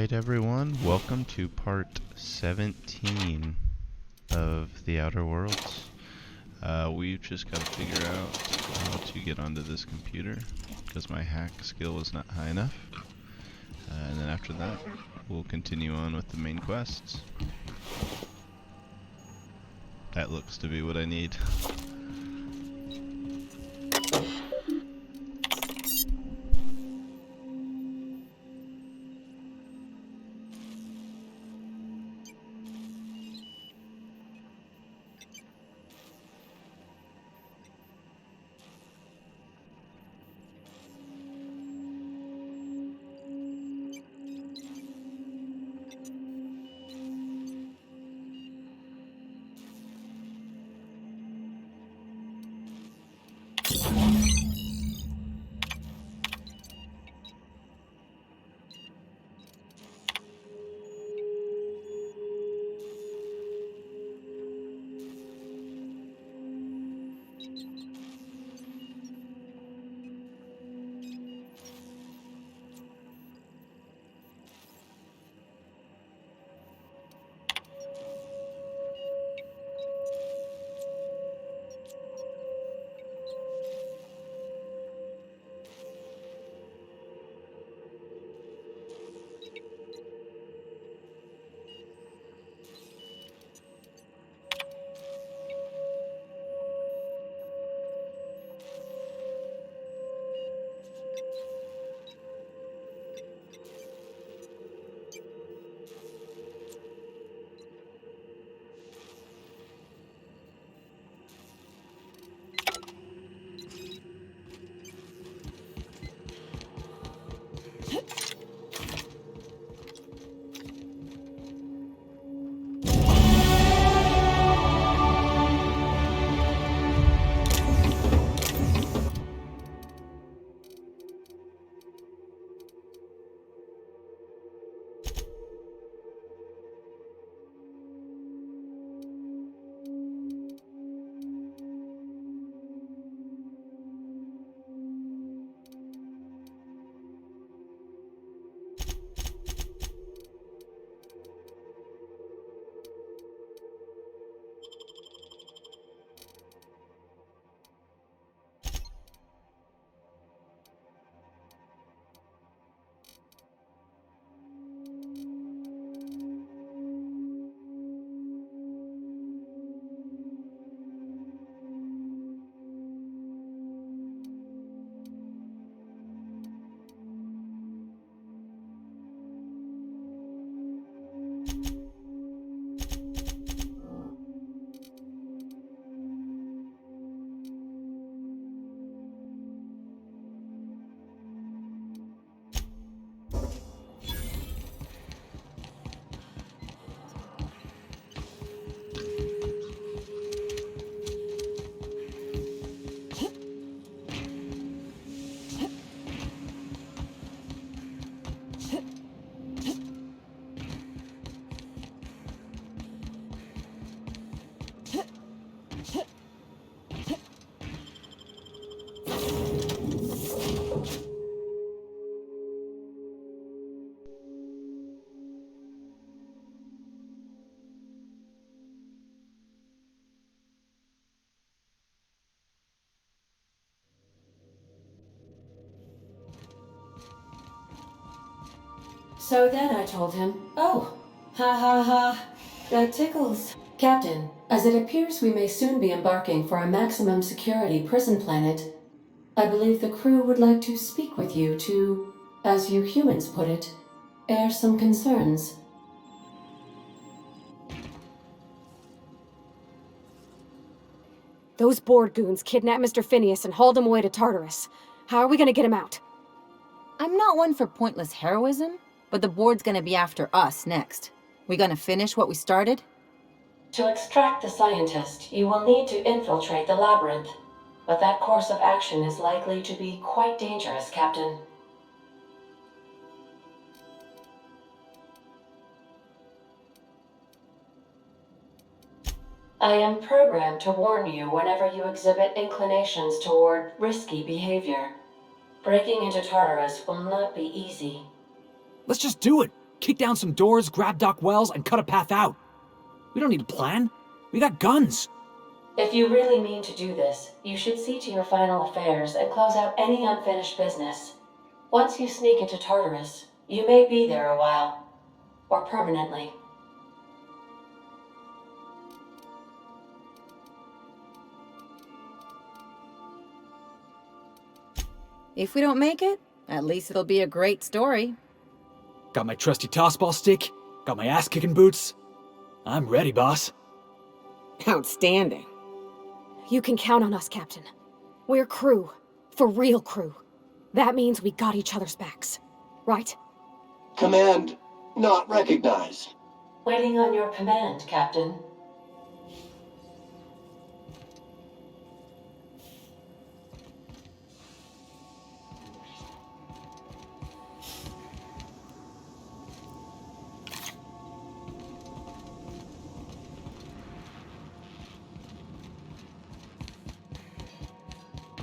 Alright everyone, welcome to part 17 of The Outer Worlds. We've just got to figure out how to get onto this computer, because my hack skill was not high enough. And then after that, we'll continue on with the main quests. That looks to be what I need. So then I told him, "Oh, ha ha ha, that tickles." Captain, as it appears we may soon be embarking for a maximum security prison planet, I believe the crew would like to speak with you to, as you humans put it, air some concerns. Those Board goons kidnapped Mr. Phineas and hauled him away to Tartarus. How are we gonna get him out? I'm not one for pointless heroism, but the Board's gonna be after us next. We gonna finish what we started? To extract the scientist, you will need to infiltrate the labyrinth. But that course of action is likely to be quite dangerous, Captain. I am programmed to warn you whenever you exhibit inclinations toward risky behavior. Breaking into Tartarus will not be easy. Let's just do it. Kick down some doors, grab Doc Wells, and cut a path out. We don't need a plan. We got guns. If you really mean to do this, you should see to your final affairs and close out any unfinished business. Once you sneak into Tartarus, you may be there a while. Or permanently. If we don't make it, at least it'll be a great story. Got my trusty tossball stick, got my ass-kicking boots. I'm ready, boss. Outstanding. You can count on us, Captain. We're crew. For real crew. That means we got each other's backs. Right? Command not recognized. Waiting on your command, Captain.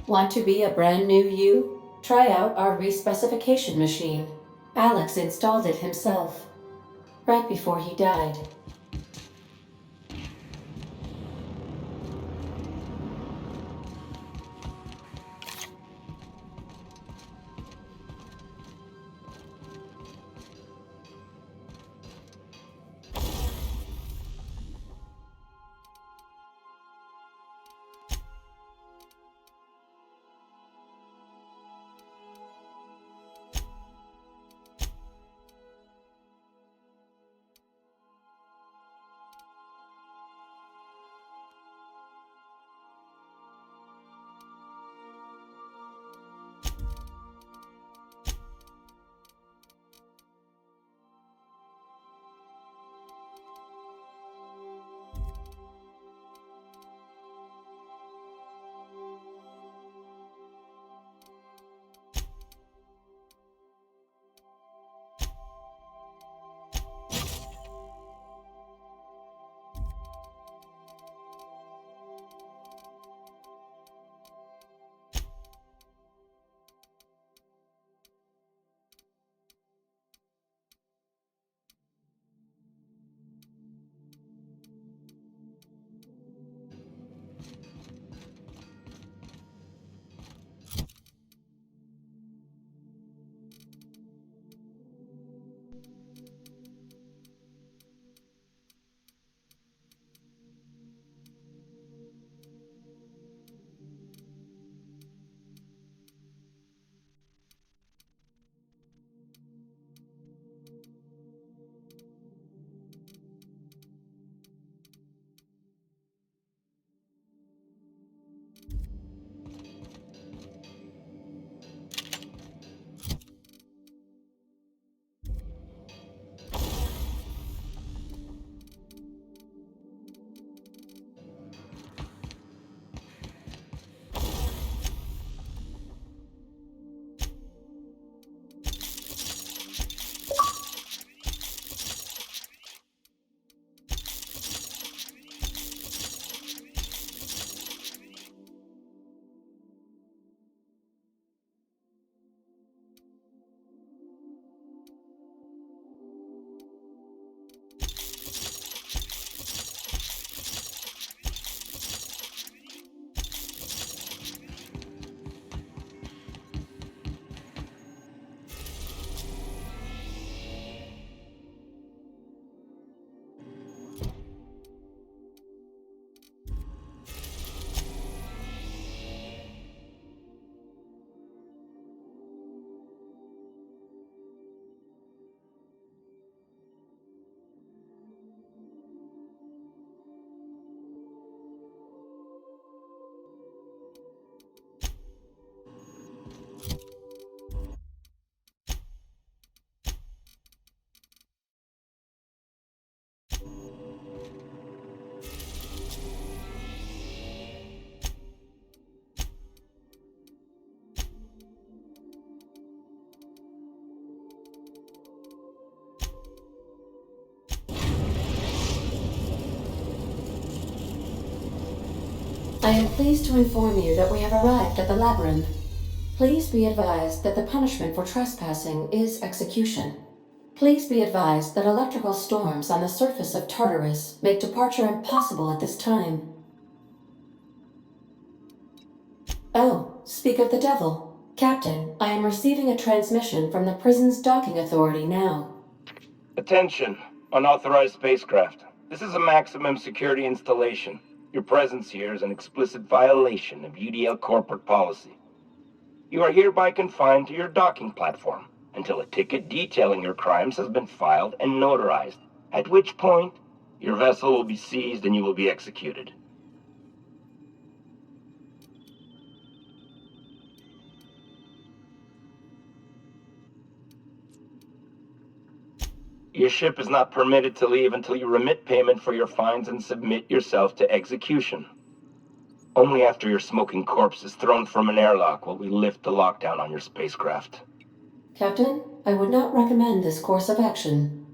Want to be a brand new you? Try out our respecification machine. Alex installed it himself, right before he died. I am pleased to inform you that we have arrived at the labyrinth. Please be advised that the punishment for trespassing is execution. Please be advised that electrical storms on the surface of Tartarus make departure impossible at this time. Oh, speak of the devil. Captain, I am receiving a transmission from the prison's docking authority now. Attention, unauthorized spacecraft. This is a maximum security installation. Your presence here is an explicit violation of UDL corporate policy. You are hereby confined to your docking platform until a ticket detailing your crimes has been filed and notarized, at which point your vessel will be seized and you will be executed. Your ship is not permitted to leave until you remit payment for your fines and submit yourself to execution. Only after your smoking corpse is thrown from an airlock will we lift the lockdown on your spacecraft. Captain, I would not recommend this course of action.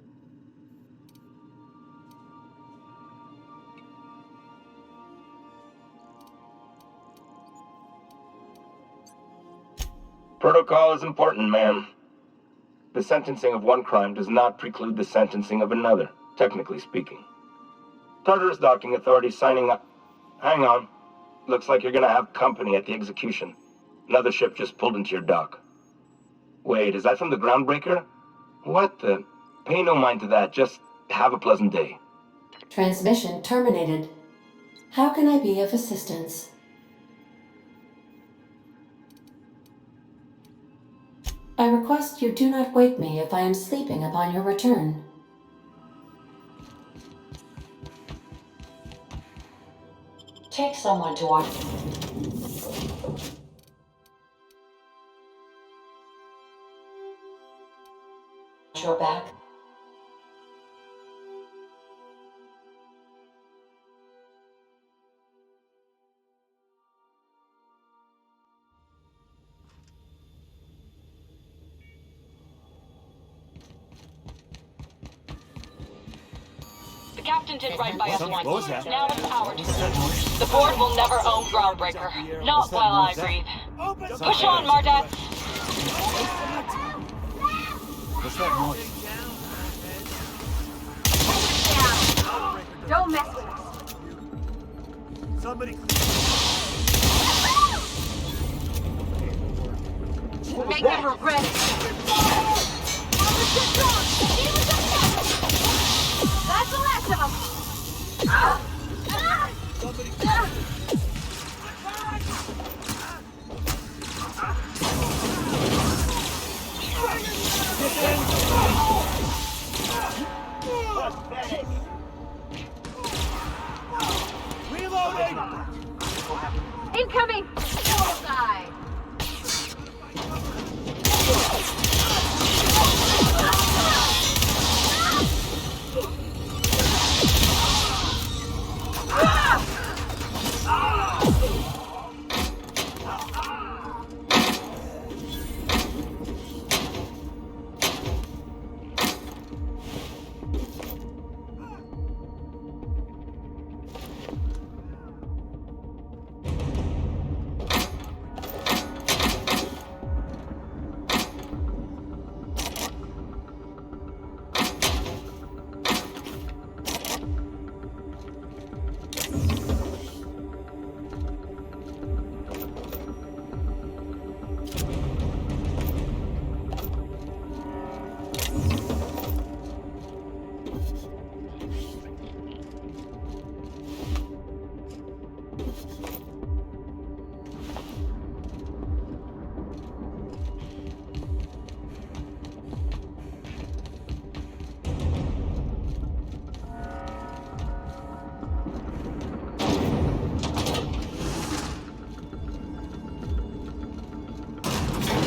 Protocol is important, ma'am. The sentencing of one crime does not preclude the sentencing of another, technically speaking. Tartarus Docking Authority signing up. Hang on. Looks like you're gonna have company at the execution. Another ship just pulled into your dock. Wait, is that from the Groundbreaker? What the? Pay no mind to that, just have a pleasant day. Transmission terminated. How can I be of assistance? I request you do not wake me if I am sleeping upon your return. Take someone to watch your back. The captain did right by us What was once. that? Now it's our turn. The board will never own Groundbreaker. Not while I breathe. Push on, Mardat. What's that noise? Don't mess with us. Somebody. Make them regret it. That's the last of them. Reloading! Incoming! Bullseye!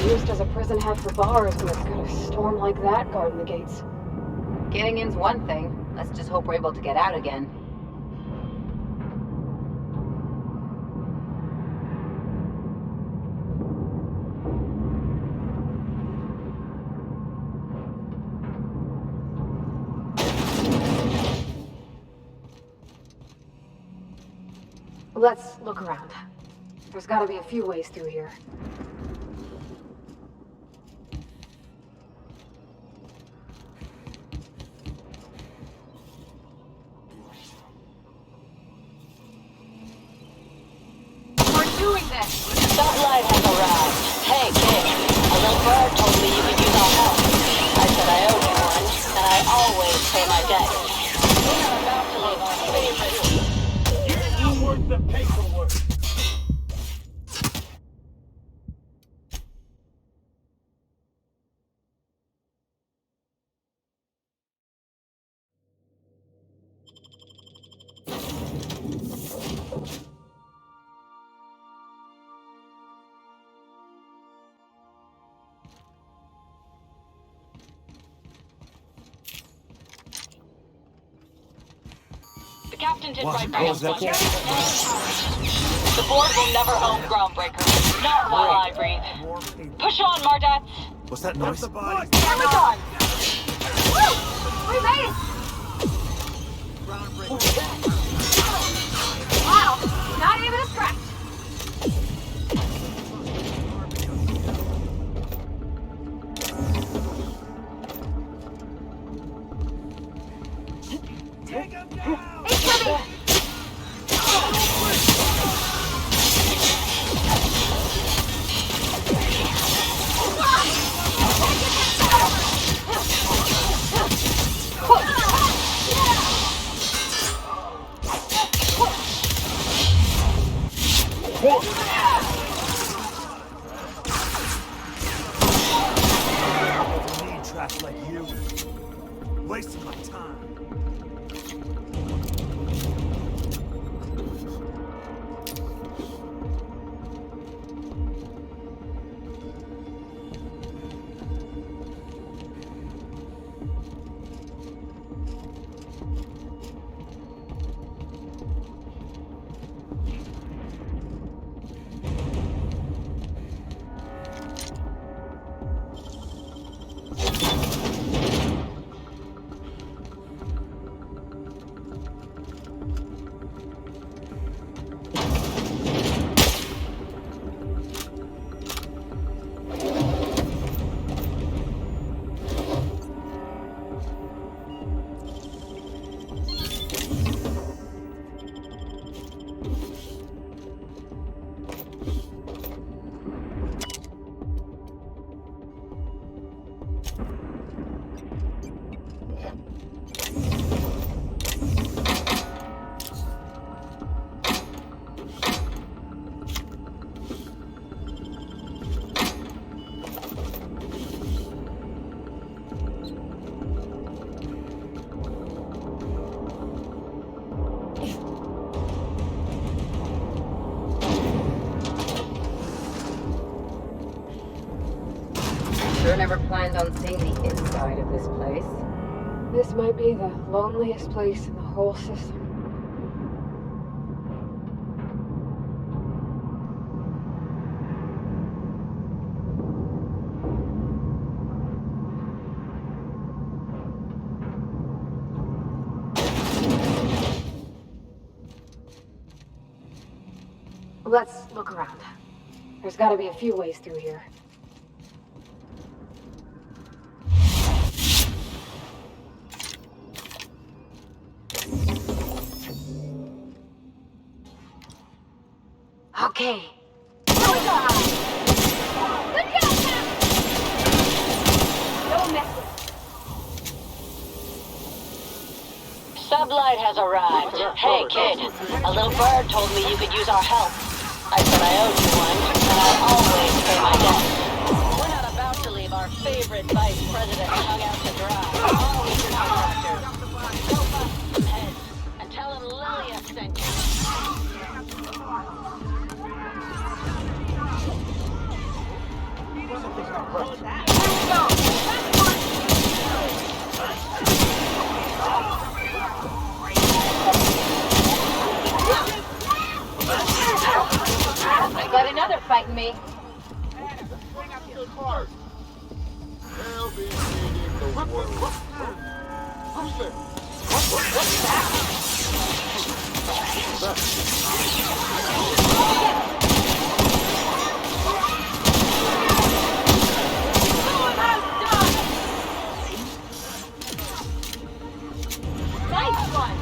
Used as a prison head for bars when it's got a storm like that guarding the gates. Getting in's one thing. Let's just hope we're able to get out again. Let's look around. There's gotta be a few ways through here. doing this? Sublight has arrived. Hey, kid. A little bird told me you could use our help. I said I owed you one, and I always pay my debts. We're not about to leave our favorite. You're not worth the paperwork. The captain did What? right by Oh, us is that once. The board will never own Groundbreaker. Not while I breathe. Push on, Mardats. What's that noise? Amazon! Woo! We made it! Wow! Not even a scratch! Incoming! Need trash like you. Wasting my time. Sure never planned on seeing the inside of this place. This might be the loneliest place in the whole system. Let's look around. There's gotta be a few ways through here. Okay. Here we go! Good job, Cap! Don't mess with Sublight has arrived. Hey, kid. A little bird told me you could use our help. I said I owed you one, and I always pay my debts. We're not about to leave our favorite vice president hung out to dry. Always your contractor. Go bust some heads, and tell him Lilia sent you. I got another fighting me. Nice one!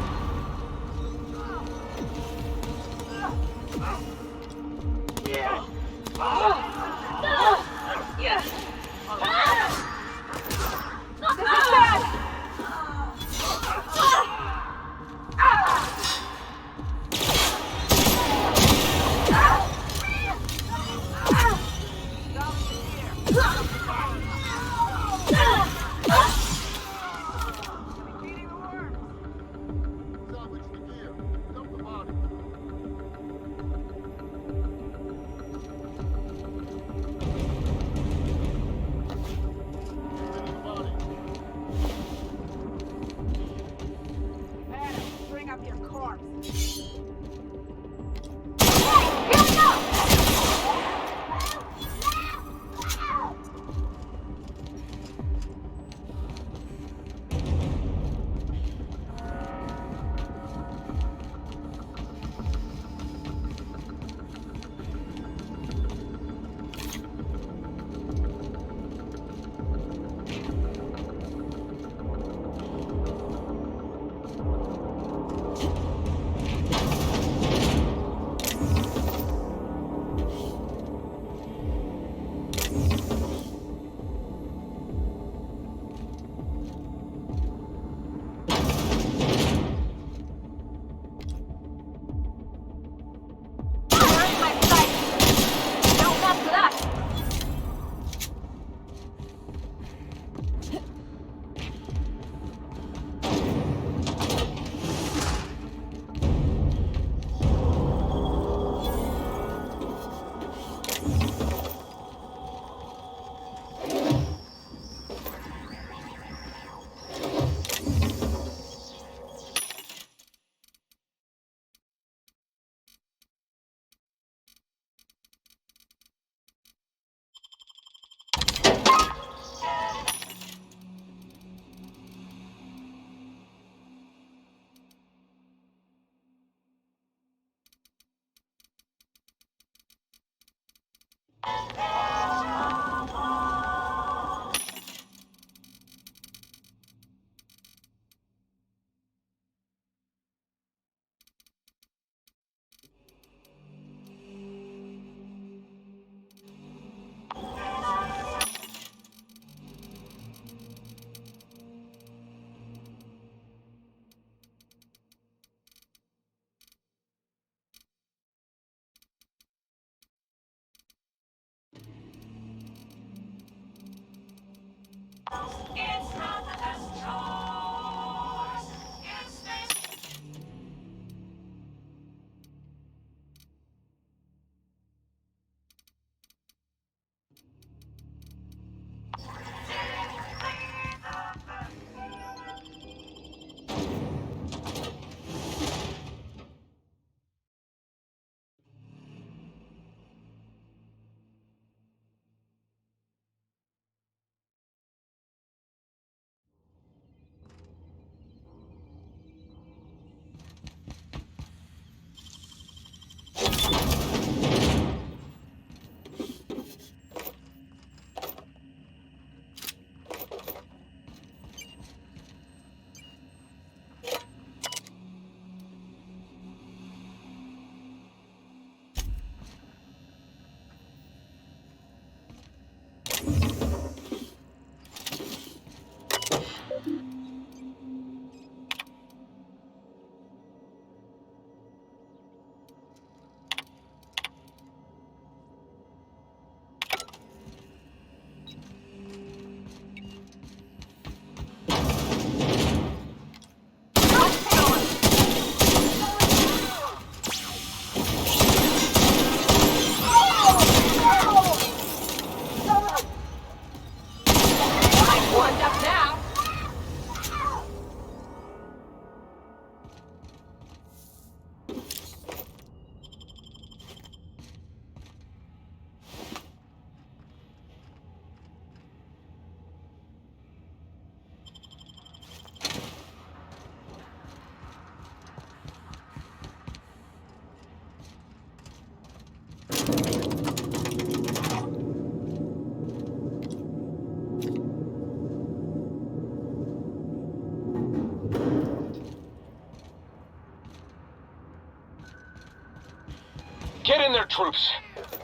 Get in there, troops.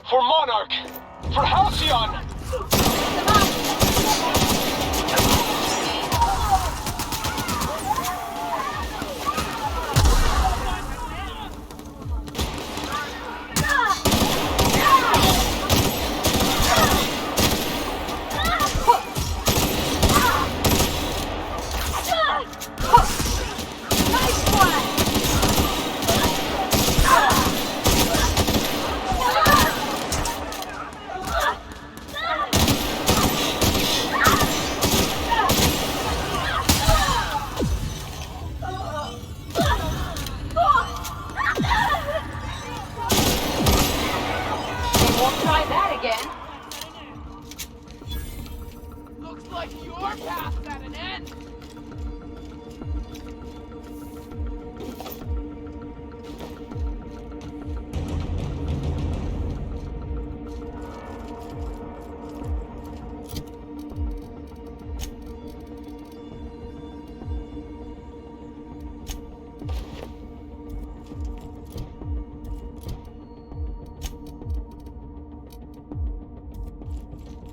For Monarch. For Halcyon.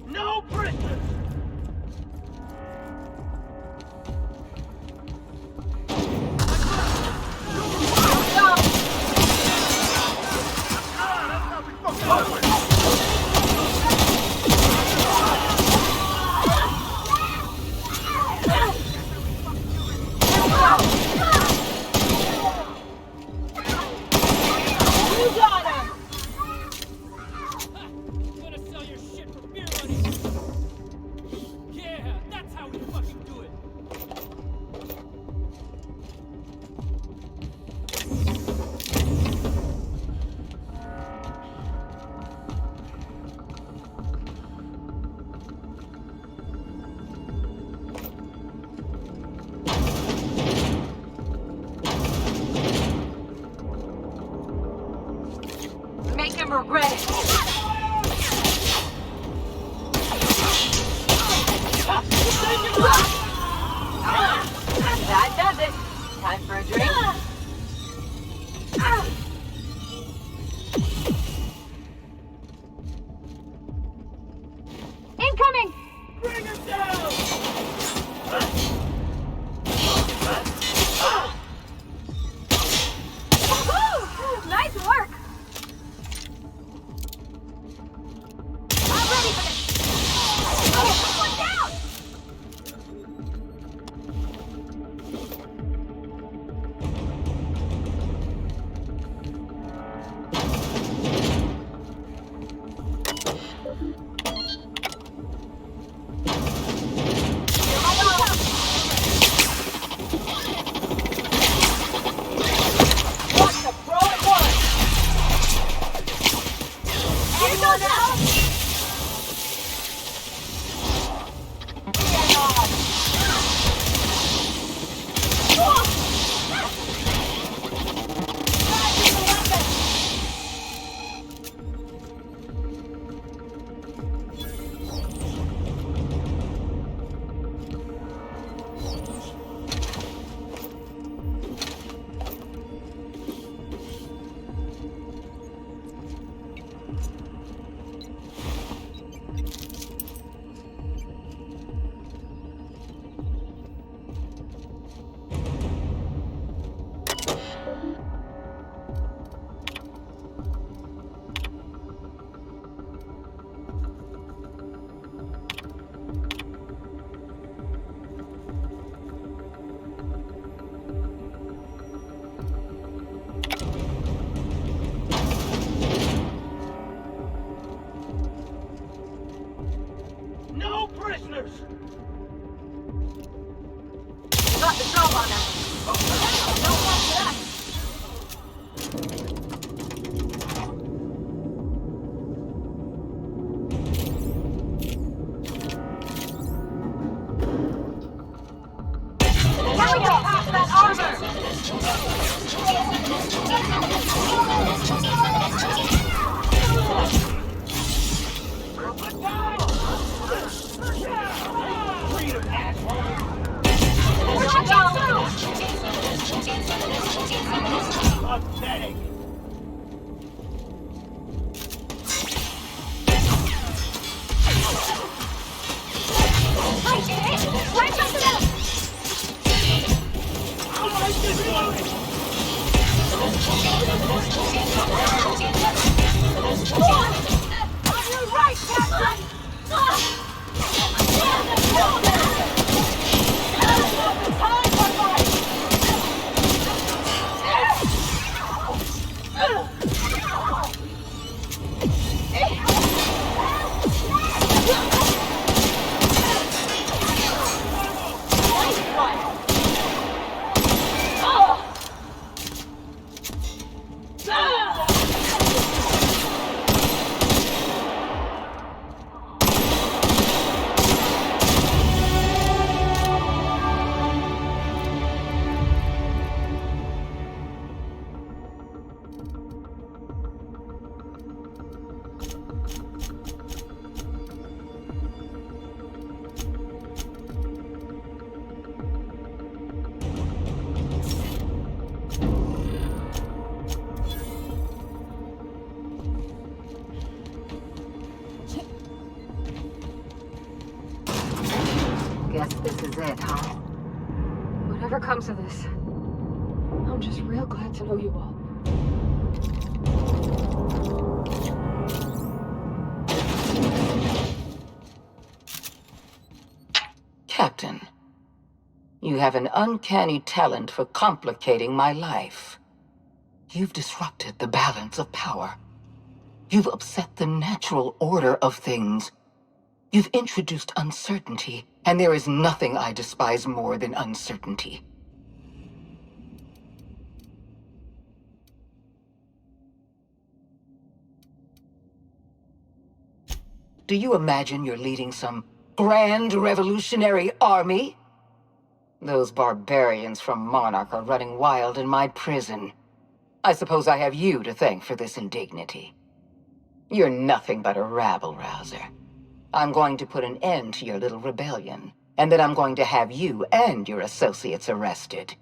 No prisoners! Make him regret it. That does it. Time for a drink. Incoming! Bring him down! Nice work! I'm ready for this! One down! No prisoners! Got the job on him. Don't watch that. Now we gotta pass that armor! Pathetic! Guess this is it, huh? Whatever comes of this, I'm just real glad to know you all. Captain, you have an uncanny talent for complicating my life. You've disrupted the balance of power. You've upset the natural order of things. You've introduced uncertainty, and there is nothing I despise more than uncertainty. Do you imagine you're leading some grand revolutionary army? Those barbarians from Monarch are running wild in my prison. I suppose I have you to thank for this indignity. You're nothing but a rabble-rouser. I'm going to put an end to your little rebellion, and then I'm going to have you and your associates arrested.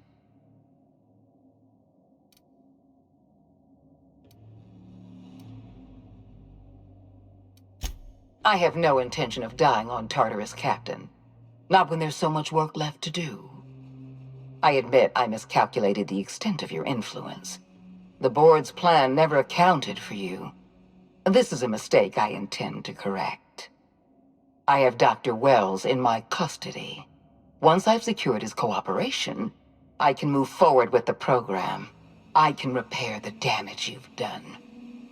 I have no intention of dying on Tartarus, Captain. Not when there's so much work left to do. I admit I miscalculated the extent of your influence. The board's plan never accounted for you. This is a mistake I intend to correct. I have Dr. Wells in my custody. Once I've secured his cooperation, I can move forward with the program. I can repair the damage you've done.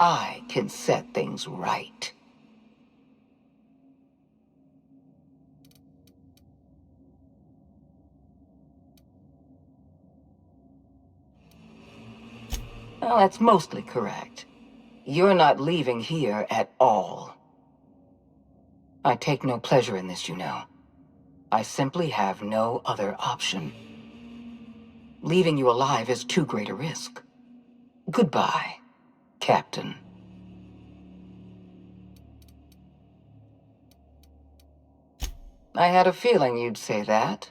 I can set things right. Well, that's mostly correct. You're not leaving here at all. I take no pleasure in this, you know. I simply have no other option. Leaving you alive is too great a risk. Goodbye, Captain. I had a feeling you'd say that.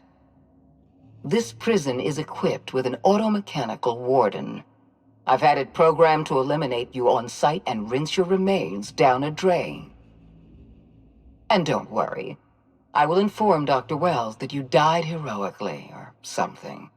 This prison is equipped with an automechanical warden. I've had it programmed to eliminate you on sight and rinse your remains down a drain. And don't worry, I will inform Dr. Wells that you died heroically or something.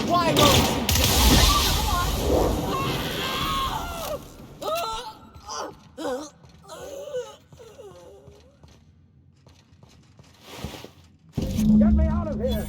Why won't you Get me out of here!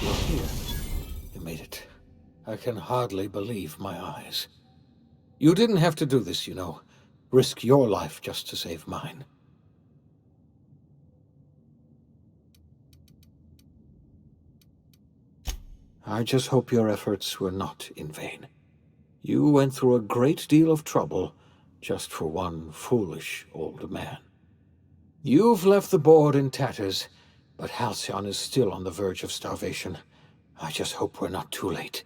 You're here. You made it. I can hardly believe my eyes. You didn't have to do this, you know. Risk your life just to save mine. I just hope your efforts were not in vain. You went through a great deal of trouble just for one foolish old man. You've left the board in tatters, but Halcyon is still on the verge of starvation. I just hope we're not too late.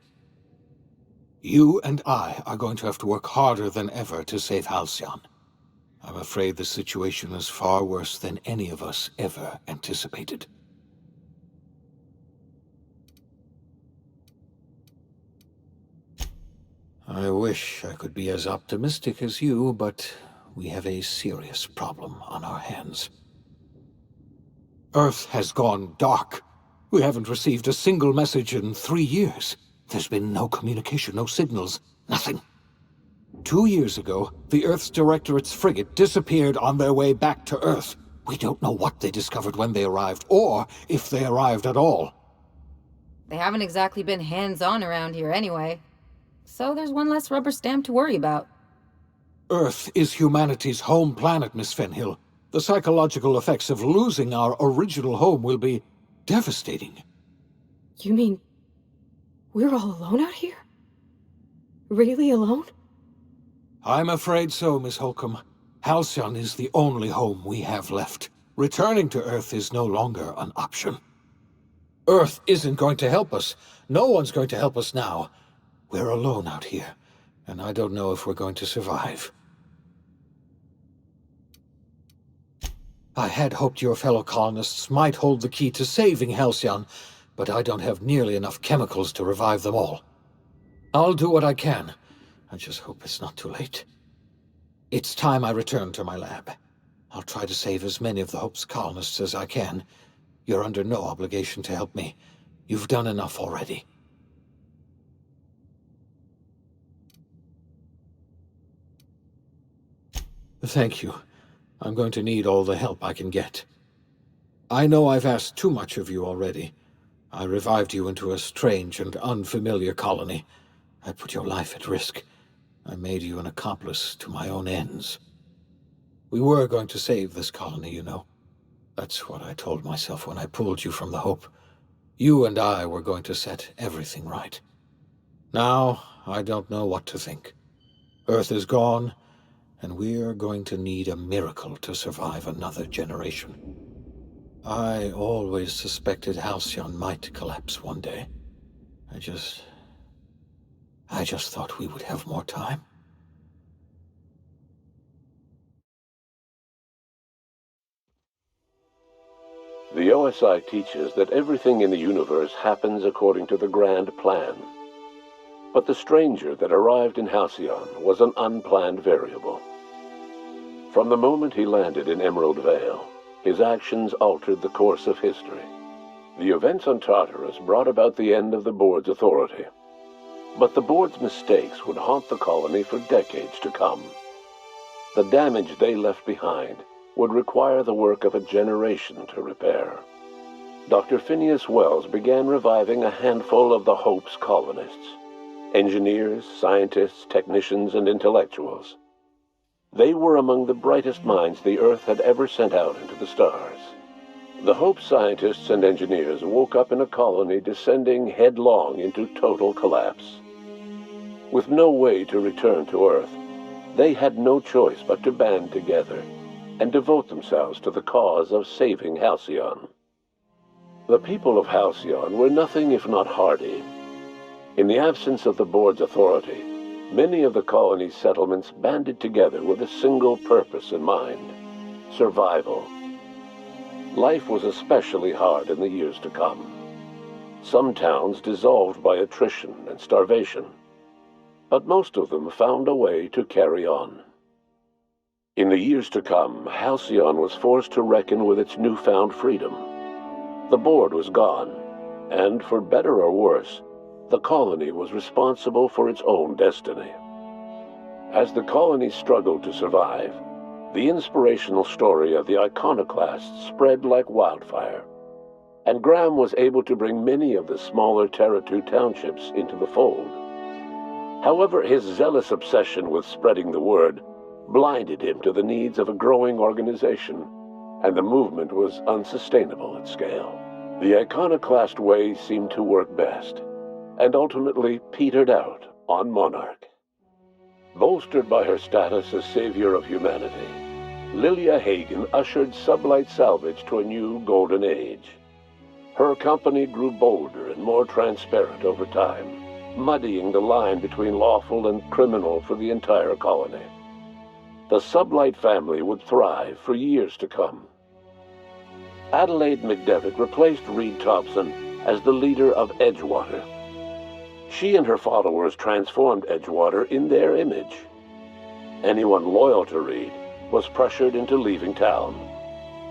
You and I are going to have to work harder than ever to save Halcyon. I'm afraid the situation is far worse than any of us ever anticipated. I wish I could be as optimistic as you, but we have a serious problem on our hands. Earth has gone dark. We haven't received a single message in 3 years. There's been no communication, no signals, nothing. 2 years ago, the Earth's Directorate's frigate disappeared on their way back to Earth. We don't know what they discovered when they arrived, or if they arrived at all. They haven't exactly been hands-on around here anyway. So there's one less rubber stamp to worry about. Earth is humanity's home planet, Miss Fenhill. The psychological effects of losing our original home will be devastating. You mean we're all alone out here? Really alone? I'm afraid so, Miss Holcomb. Halcyon is the only home we have left. Returning to Earth is no longer an option. Earth isn't going to help us. No one's going to help us now. We're alone out here, and I don't know if we're going to survive. I had hoped your fellow colonists might hold the key to saving Halcyon, but I don't have nearly enough chemicals to revive them all. I'll do what I can. I just hope it's not too late. It's time I return to my lab. I'll try to save as many of the Hope's colonists as I can. You're under no obligation to help me. You've done enough already. Thank you. I'm going to need all the help I can get. I know I've asked too much of you already. I revived you into a strange and unfamiliar colony. I put your life at risk. I made you an accomplice to my own ends. We were going to save this colony, you know. That's what I told myself when I pulled you from the Hope. You and I were going to set everything right. Now, I don't know what to think. Earth is gone, and we're going to need a miracle to survive another generation. I always suspected Halcyon might collapse one day. I just thought we would have more time. The OSI teaches that everything in the universe happens according to the grand plan. But the stranger that arrived in Halcyon was an unplanned variable. From the moment he landed in Emerald Vale, his actions altered the course of history. The events on Tartarus brought about the end of the Board's authority. But the Board's mistakes would haunt the colony for decades to come. The damage they left behind would require the work of a generation to repair. Dr. Phineas Wells began reviving a handful of the Hope's colonists. Engineers, scientists, technicians, and intellectuals. They were among the brightest minds the Earth had ever sent out into the stars. The Hope scientists and engineers woke up in a colony descending headlong into total collapse. With no way to return to Earth, they had no choice but to band together and devote themselves to the cause of saving Halcyon. The people of Halcyon were nothing if not hardy. In the absence of the Board's authority, many of the colony's settlements banded together with a single purpose in mind: survival. Life was especially hard in the years to come. Some towns dissolved by attrition and starvation, but most of them found a way to carry on. In the years to come, Halcyon was forced to reckon with its newfound freedom. The Board was gone, and for better or worse, the colony was responsible for its own destiny. As the colony struggled to survive, the inspirational story of the Iconoclasts spread like wildfire, and Graham was able to bring many of the smaller Terra-2 townships into the fold. However, his zealous obsession with spreading the word blinded him to the needs of a growing organization, and the movement was unsustainable at scale. The Iconoclast way seemed to work best, and ultimately petered out on Monarch. Bolstered by her status as savior of humanity, Lilia Hagen ushered Sublight Salvage to a new golden age. Her company grew bolder and more transparent over time, muddying the line between lawful and criminal for the entire colony. The Sublight family would thrive for years to come. Adelaide McDevitt replaced Reed Thompson as the leader of Edgewater. She and her followers transformed Edgewater in their image. Anyone loyal to Reed was pressured into leaving town,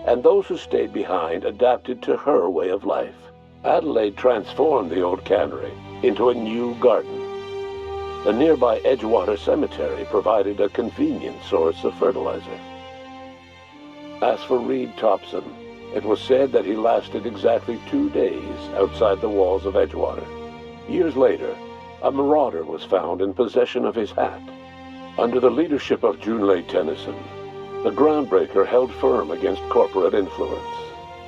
and those who stayed behind adapted to her way of life. Adelaide transformed the old cannery into a new garden. The nearby Edgewater Cemetery provided a convenient source of fertilizer. As for Reed Thompson, it was said that he lasted exactly 2 days outside the walls of Edgewater. Years later, a marauder was found in possession of his hat. Under the leadership of Junlei Tennyson, the Groundbreaker held firm against corporate influence.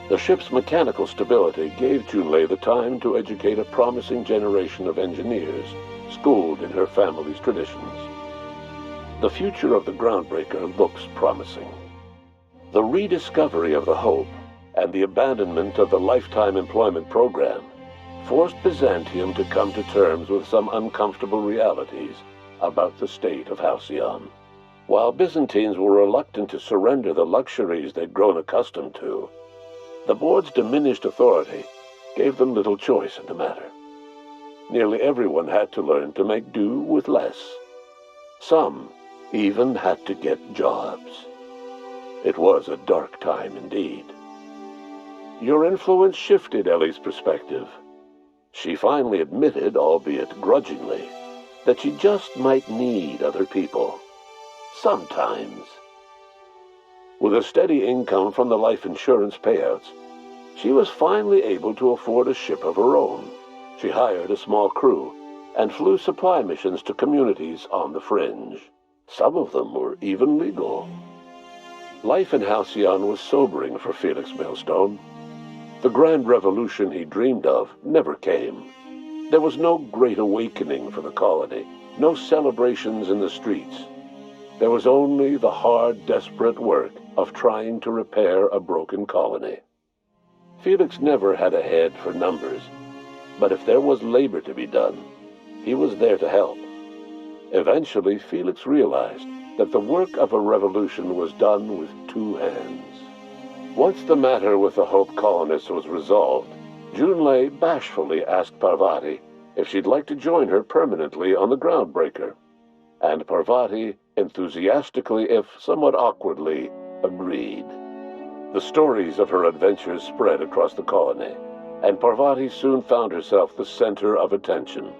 The ship's mechanical stability gave Junlei the time to educate a promising generation of engineers, schooled in her family's traditions. The future of the Groundbreaker looks promising. The rediscovery of the Hope and the abandonment of the Lifetime Employment Program forced Byzantium to come to terms with some uncomfortable realities about the state of Halcyon. While Byzantines were reluctant to surrender the luxuries they'd grown accustomed to, the Board's diminished authority gave them little choice in the matter. Nearly everyone had to learn to make do with less. Some even had to get jobs. It was a dark time indeed. Your influence shifted Ellie's perspective. She finally admitted, albeit grudgingly, that she just might need other people. Sometimes. With a steady income from the life insurance payouts, she was finally able to afford a ship of her own. She hired a small crew and flew supply missions to communities on the fringe. Some of them were even legal. Life in Halcyon was sobering for Felix Millstone. The grand revolution he dreamed of never came. There was no great awakening for the colony, no celebrations in the streets. There was only the hard, desperate work of trying to repair a broken colony. Felix never had a head for numbers, but if there was labor to be done, he was there to help. Eventually, Felix realized that the work of a revolution was done with 2 hands. Once the matter with the Hope colonists was resolved, Junlei bashfully asked Parvati if she'd like to join her permanently on the Groundbreaker. And Parvati enthusiastically, if somewhat awkwardly, agreed. The stories of her adventures spread across the colony, and Parvati soon found herself the center of attention.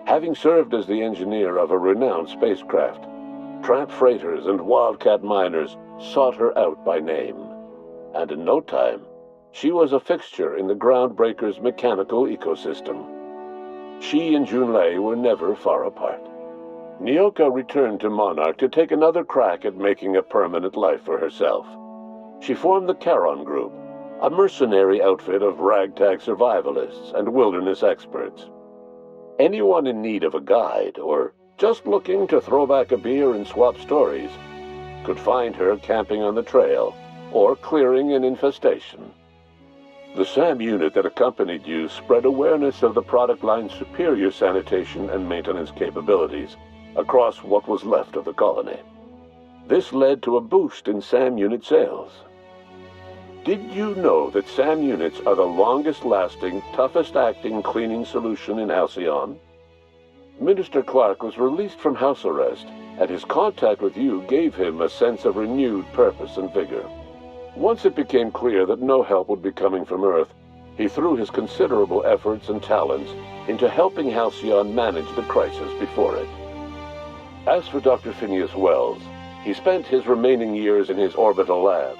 Having served as the engineer of a renowned spacecraft, tramp freighters and wildcat miners sought her out by name. And in no time, she was a fixture in the Groundbreaker's mechanical ecosystem. She and Junlei were never far apart. Nyoka returned to Monarch to take another crack at making a permanent life for herself. She formed the Charon Group, a mercenary outfit of ragtag survivalists and wilderness experts. Anyone in need of a guide, or just looking to throw back a beer and swap stories, could find her camping on the trail, or clearing an infestation. The SAM unit that accompanied you spread awareness of the product line's superior sanitation and maintenance capabilities across what was left of the colony. This led to a boost in SAM unit sales. Did you know that SAM units are the longest-lasting, toughest-acting cleaning solution in Halcyon? Minister Clark was released from house arrest, and his contact with you gave him a sense of renewed purpose and vigor. Once it became clear that no help would be coming from Earth, he threw his considerable efforts and talents into helping Halcyon manage the crisis before it. As for Dr. Phineas Wells, he spent his remaining years in his orbital lab.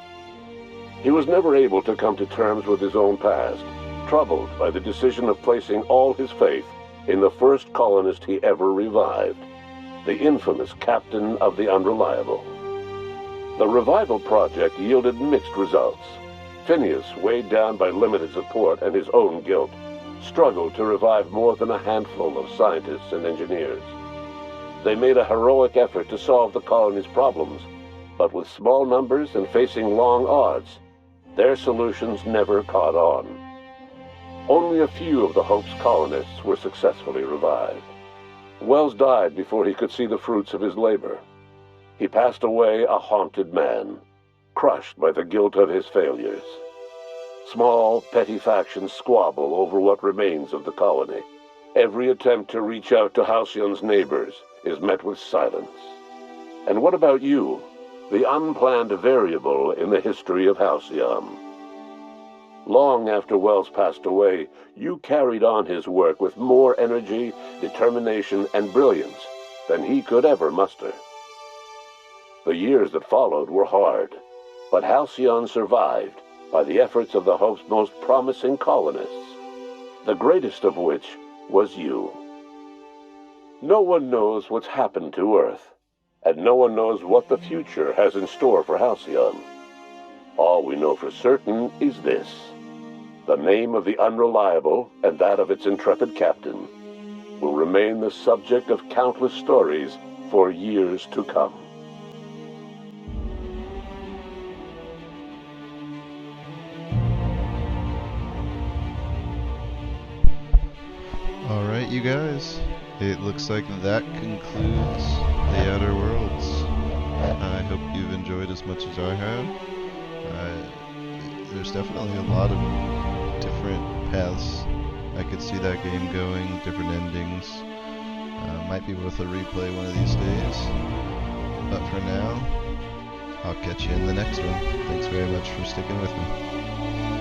He was never able to come to terms with his own past, troubled by the decision of placing all his faith in the first colonist he ever revived, the infamous Captain of the Unreliable. The revival project yielded mixed results. Phineas, weighed down by limited support and his own guilt, struggled to revive more than a handful of scientists and engineers. They made a heroic effort to solve the colony's problems, but with small numbers and facing long odds, their solutions never caught on. Only a few of the Hope's colonists were successfully revived. Wells died before he could see the fruits of his labor. He passed away a haunted man, crushed by the guilt of his failures. Small, petty factions squabble over what remains of the colony. Every attempt to reach out to Halcyon's neighbors is met with silence. And what about you, the unplanned variable in the history of Halcyon? Long after Wells passed away, you carried on his work with more energy, determination, and brilliance than he could ever muster. The years that followed were hard, but Halcyon survived by the efforts of the Hope's most promising colonists, the greatest of which was you. No one knows what's happened to Earth, and no one knows what the future has in store for Halcyon. All we know for certain is this: the name of the Unreliable and that of its intrepid captain will remain the subject of countless stories for years to come. Alright, you guys. It looks like that concludes The Outer Worlds. I hope you've enjoyed as much as I have. There's definitely a lot of different paths I could see that game going, different endings. Might be worth a replay one of these days. But for now, I'll catch you in the next one. Thanks very much for sticking with me.